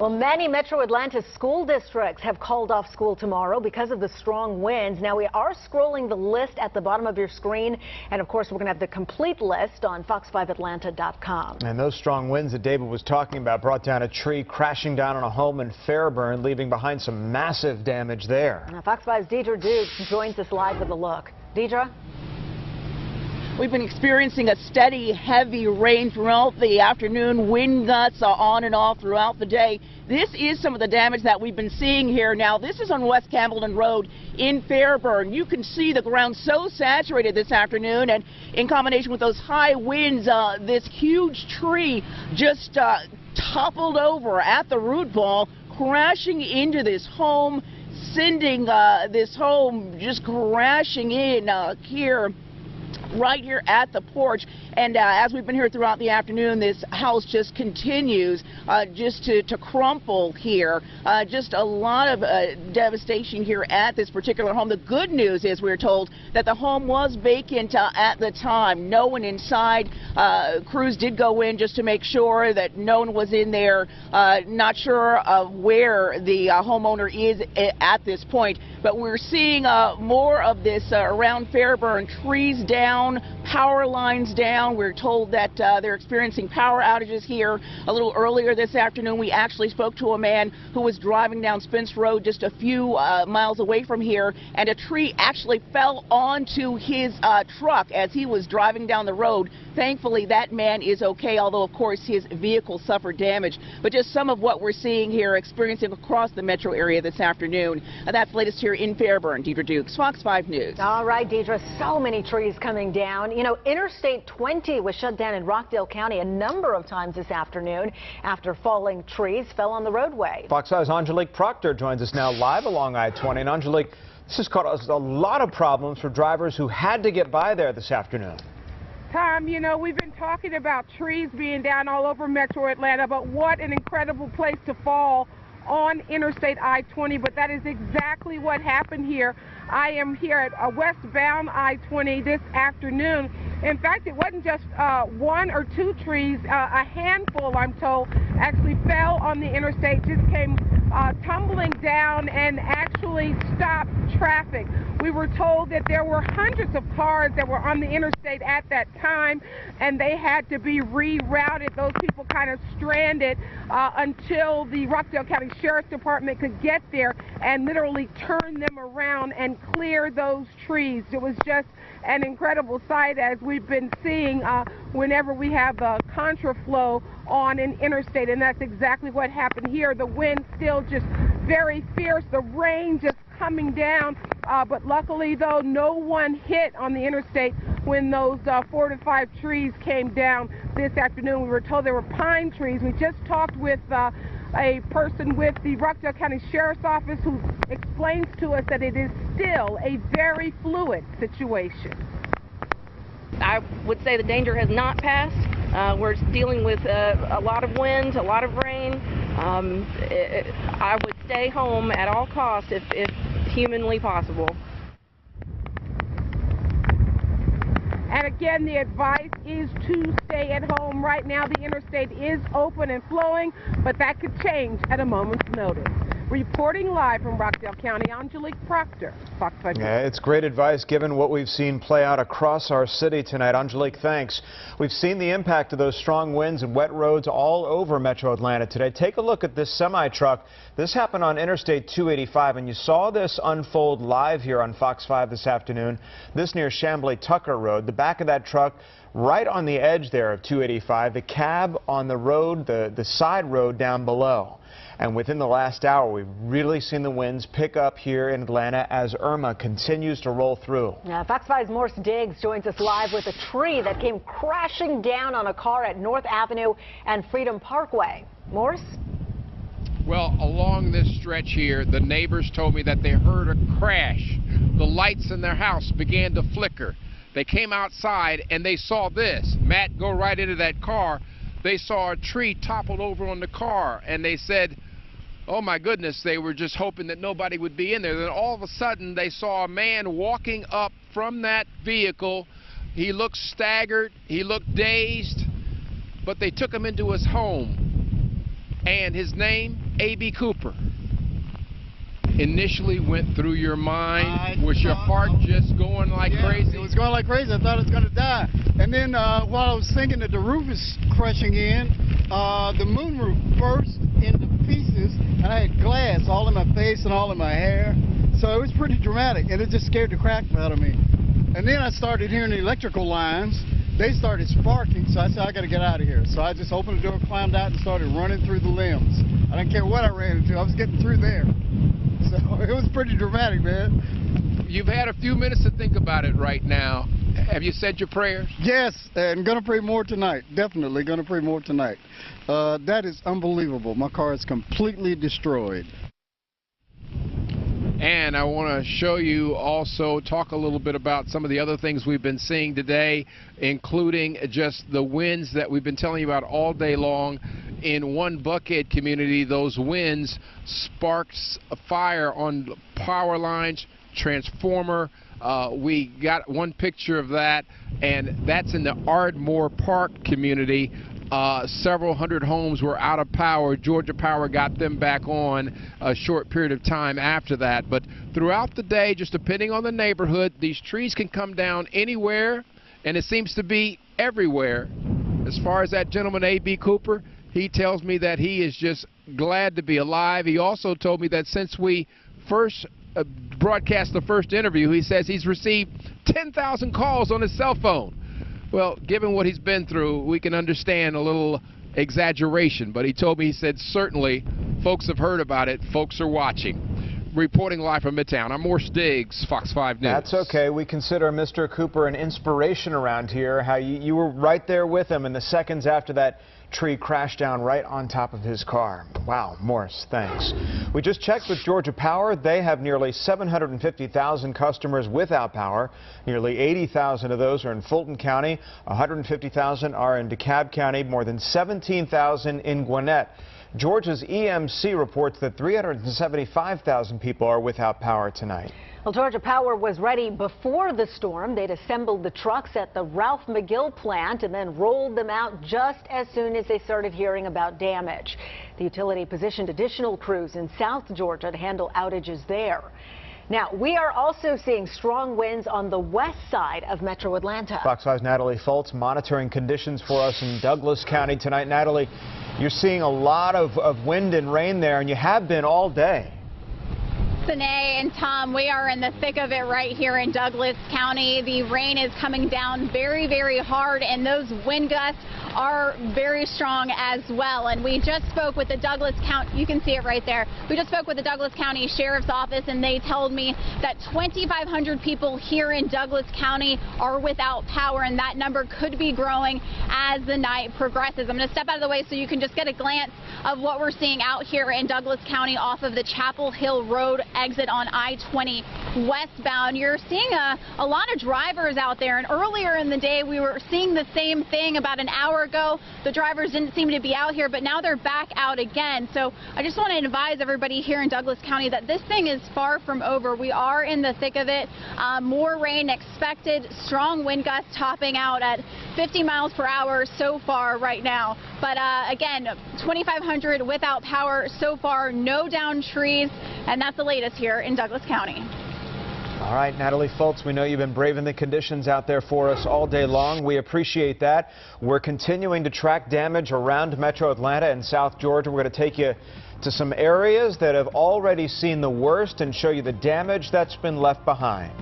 Well, many Metro Atlanta school districts have called off school tomorrow because of the strong winds. Now, we are scrolling the list at the bottom of your screen. And of course, we're going to have the complete list on fox5atlanta.com. And those strong winds that David was talking about brought down a tree, crashing down on a home in Fairburn, leaving behind some massive damage there. Now, Fox 5's Deidre Dukes joins us live with a look. Deidre? We've been experiencing a steady, heavy rain throughout the afternoon. Wind gusts are on and off throughout the day. This is some of the damage that we've been seeing here. Now, this is on West Campbellton Road in Fairburn. You can see the ground so saturated this afternoon, and in combination with those high winds, this huge tree just toppled over at the root ball, crashing into this home, sending this home just crashing in here. Right here at the porch. And as we've been here throughout the afternoon, this house just continues just to crumple here. Just a lot of devastation here at this particular home. The good news is we're told that the home was vacant at the time. No one inside. Crews did go in just to make sure that no one was in there. Not sure of where the homeowner is at this point. But we're seeing more of this around Fairburn. Trees down, power lines down. We're told that they're experiencing power outages here. A little earlier this afternoon, we actually spoke to a man who was driving down Spence Road just a few miles away from here, and a tree actually fell onto his truck as he was driving down the road. Thankfully, that man is okay, although, of course, his vehicle suffered damage. But just some of what we're seeing here, experiencing across the metro area this afternoon. That's the latest here in Fairburn. Deidre Dukes, Fox 5 News. All right, Deidre, so many trees coming down. You know, Interstate 20 was shut down in Rockdale County a number of times this afternoon after falling trees fell on the roadway. Fox 5's Angelique Proctor joins us now live along I-20. And Angelique, this has caused a lot of problems for drivers who had to get by there this afternoon. Tom, you know, we've been talking about trees being down all over Metro Atlanta, but what an incredible place to fall on Interstate I-20, but that is exactly what happened here. I am here at westbound I-20 this afternoon. In fact, it wasn't just one or two trees, a handful, I'm told, actually fell on the interstate, just came tumbling down and actually stopped traffic. We were told that there were hundreds of cars that were on the interstate at that time, and they had to be rerouted. Those people kind of stranded until the Rockdale County Sheriff's Department could get there and literally turn them around and clear those trees. It was just an incredible sight, as we've been seeing whenever we have a contraflow on an interstate, and that's exactly what happened here. The wind still just very fierce, the rain just coming down, but luckily though, no one hit on the interstate when those 4 to 5 trees came down this afternoon. We were told there were pine trees. We just talked with a person with the Rockdale County Sheriff's Office who explains to us that it is still a very fluid situation. I would say the danger has not passed. We're dealing with a lot of wind, a lot of rain. I would stay home at all costs if humanly possible. And again, the advice is to stay at home. Right now, the interstate is open and flowing, but that could change at a moment's notice. Reporting live from Rockdale County, Angelique Proctor, Fox 5 News. Yeah, it's great advice given what we've seen play out across our city tonight. Angelique, thanks. We've seen the impact of those strong winds and wet roads all over Metro Atlanta today. Take a look at this semi-truck. This happened on Interstate 285, and you saw this unfold live here on Fox 5 this afternoon. This near Chamblee-Tucker Road. The back of that truck right on the edge there of 285. The cab on the road, the side road down below. And within the last hour, we've really seen the winds pick up here in Atlanta as Irma continues to roll through. Now, Fox 5's Morse Diggs joins us live with a tree that came crashing down on a car at North Avenue and Freedom Parkway. Morse? Well, along this stretch here, the neighbors told me that they heard a crash. The lights in their house began to flicker. They came outside and they saw this. Matt, go right into that car. They saw a tree toppled over on the car, and they said, oh my goodness, they were just hoping that nobody would be in there. Then all of a sudden they saw a man walking up from that vehicle. He looked staggered, he looked dazed, but they took him into his home. And his name A.B. Cooper initially went through your mind? Was your heart just going like crazy? It was going like crazy. I thought it was going to die. And then while I was thinking that the roof is crushing in, the moon roof burst into pieces, and I had glass all in my face and all in my hair. So it was pretty dramatic, and it just scared the crap out of me. And then I started hearing the electrical lines. They started sparking, so I said, I got to get out of here. So I just opened the door, climbed out, and started running through the limbs. I didn't care what I ran into. I was getting through there. So it was pretty dramatic, man. You've had a few minutes to think about it right now. Have you said your prayers? Yes, and going to pray more tonight. Definitely going to pray more tonight. That is unbelievable. My car is completely destroyed. And I want to show you also, talk a little bit about some of the other things we've been seeing today, including just the winds that we've been telling you about all day long. In one Buckhead community, those winds sparked a fire on power lines, transformer. We got one picture of that, and that's in the Ardmore Park community. Several hundred homes were out of power. Georgia Power got them back on a short period of time after that. But throughout the day, just depending on the neighborhood, these trees can come down anywhere, and it seems to be everywhere. As far as that gentleman, A.B. Cooper, he tells me that he is just glad to be alive. He also told me that since we first broadcast the first interview, he says he's received 10,000 calls on his cell phone. Well, given what he's been through, we can understand a little exaggeration, but he told me, he said, certainly folks have heard about it, folks are watching. Reporting live from Midtown, I'm Morse Diggs, Fox 5 News. That's okay. We consider Mr. Cooper an inspiration around here. How you were right there with him in the seconds after that tree crashed down right on top of his car. Wow, Morse, thanks. We just checked with Georgia Power. They have nearly 750,000 customers without power. Nearly 80,000 of those are in Fulton County. 150,000 are in DeKalb County. More than 17,000 in Gwinnett. Georgia's EMC reports that 375,000 people are without power tonight. Well, Georgia Power was ready before the storm. They'd assembled the trucks at the Ralph McGill plant and then rolled them out just as soon as they started hearing about damage. The utility positioned additional crews in South Georgia to handle outages there. Now, we are also seeing strong winds on the west side of Metro Atlanta. Fox 5's Natalie Fultz monitoring conditions for us in Douglas County tonight. Natalie, you're seeing a lot of wind and rain there, and you have been all day. Sine and Tom, we are in the thick of it right here in Douglas County. The rain is coming down very, very hard, and those wind gusts are very strong as well. And we just spoke with the Douglas County, you can see it right there. We just spoke with the Douglas County Sheriff's Office, and they told me that 2,500 people here in Douglas County are without power, and that number could be growing as the night progresses. I'm going to step out of the way so you can just get a glance of what we're seeing out here in Douglas County off of the Chapel Hill Road exit on I-20 westbound. You're seeing a lot of drivers out there, and earlier in the day we were seeing the same thing about an hour ago. The drivers didn't seem to be out here, but now they're back out again. So I just want to advise everybody here in Douglas County that this thing is far from over. We are in the thick of it. More rain expected, strong wind gusts topping out at 50 miles per hour so far right now. But again, 2,500 without power so far, no downed trees, and that's the latest here in Douglas County. All right, Natalie Fultz, we know you've been braving the conditions out there for us all day long. We appreciate that. We're continuing to track damage around Metro Atlanta and South Georgia. We're going to take you to some areas that have already seen the worst and show you the damage that's been left behind.